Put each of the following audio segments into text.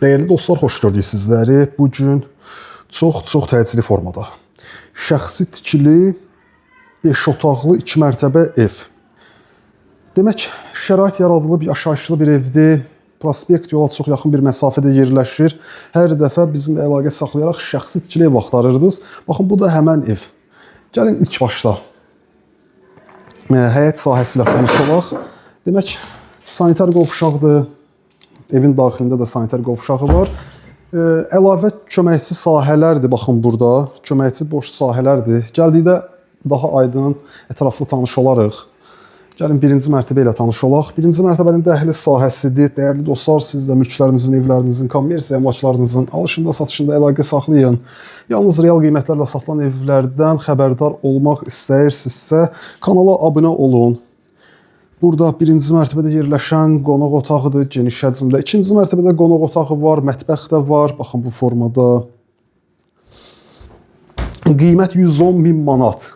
Değerli dostlar, xoş gördük sizləri. Bugün çox təcili formada. Şəxsi tikili 5 otaqlı 2 mərtəbə ev. Demək, şərait yaradılıb yaşayışlı bir evdir. Prospekt yola çox yaxın bir məsafədə yerləşir. Hər dəfə bizim əlaqə saxlayaraq şəxsi tikili ev axtarırdınız. Baxın, bu da həmən ev. Gəlin ilk başda həyət sahəsi ilə tanış olaq. Demək, sanitar qovşaqdır. Evin daxilində də sanitar qovşağı var. Əlavə köməkçi sahələrdir. Baxın, burada köməkçi boş sahələrdir. Gəldikdə daha aydın, ətraflı tanış olarıq. Gəlin birinci mərtəbə ilə tanış olaq. Birinci mərtəbənin dəhliz sahəsidir. Dəyərli dostlar, siz də mülklərinizin, evlərinizin, kommersiya əmlaklarınızın alışında, satışında əlaqə saxlayın. Yalnız real qiymətlərlə satılan evlərdən xəbərdar olmaq istəyirsinizsə, kanala abunə olun. Burada birinci mərtəbədə yerləşən qonaq otağıdır, geniş həcmdə. İkinci mərtəbədə qonaq otağı var, mətbəx də var. Baxın, bu formada. Qiymət 110.000 manat.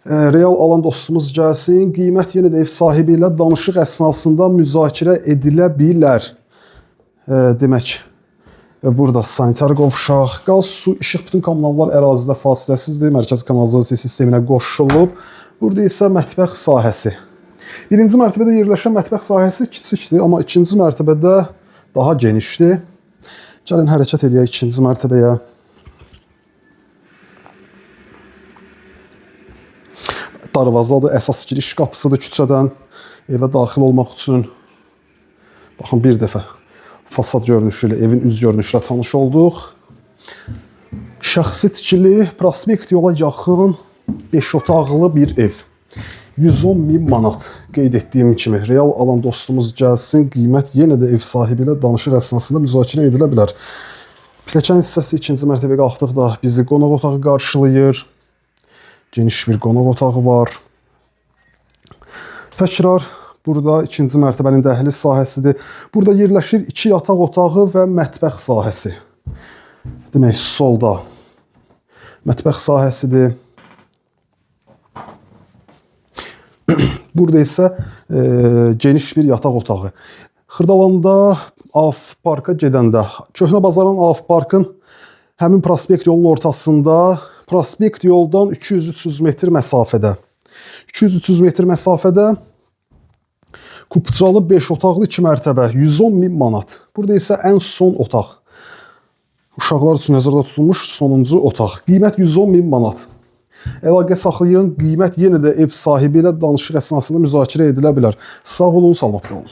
Real alan dostumuz gəlsin. Qiymət yenə də ev sahibi ilə danışıq əsnasında müzakirə edilə bilər. Demək, burada sanitar qovşaq, qaz, su, işıq, bütün kommunallar ərazidə fasiləsizdir. Mərkəzi kanalizasiya sisteminə qoşulub. Burada isə mətbəx sahəsi. Birinci mərtəbədə yerləşən mətbəx sahəsi kiçikdir, amma ikinci mərtəbədə daha genişdir. Gəlin hərəkət edək ikinci mərtəbəyə. Darvazadır, əsas giriş qapısıdır küçədən. Evə daxil olmaq üçün. Baxın, bir dəfə fasad görünüşü ilə, evin üz görünüşü ilə tanış olduq. Şəxsi tikili, prospekt yola yaxın 5 otaqlı bir ev. 110.000 manat qeyd etdiyim kimi. Real alan dostumuz gəlsin. Qiymət yenə də ev sahibi ilə danışıq əsnasında müzakirə edilə bilər. Pilləkən hissəsi ikinci mərtəbəyə qalxdıqda bizi qonaq otağı qarşılayır. Geniş bir qonaq otağı var. Təkrar burada ikinci mərtəbənin dəhliz sahəsidir. Burada yerləşir 2 yataq otağı və mətbəx sahəsi. Demək, solda mətbəx sahəsidir. Burada isə geniş bir yataq otağı. Xırdalanda AF Parka gedəndə, Köhnə Bazarın AF Parkın həmin prospekt yolun ortasında, prospekt yoldan 200-300 metr məsafədə. 200-300 metr məsafədə kupcalı 5 otaqlı 2 mərtəbə, 110.000 manat. Burada isə ən son otaq. Uşaqlar üçün nəzərdə tutulmuş sonuncu otaq. Qiymət 110.000 manat. Əlaqə saxlayın, qiymət yenə də ev sahibi ilə danışıq əsnasında müzakirə edilə bilər. Sağ olun, salamat qalın.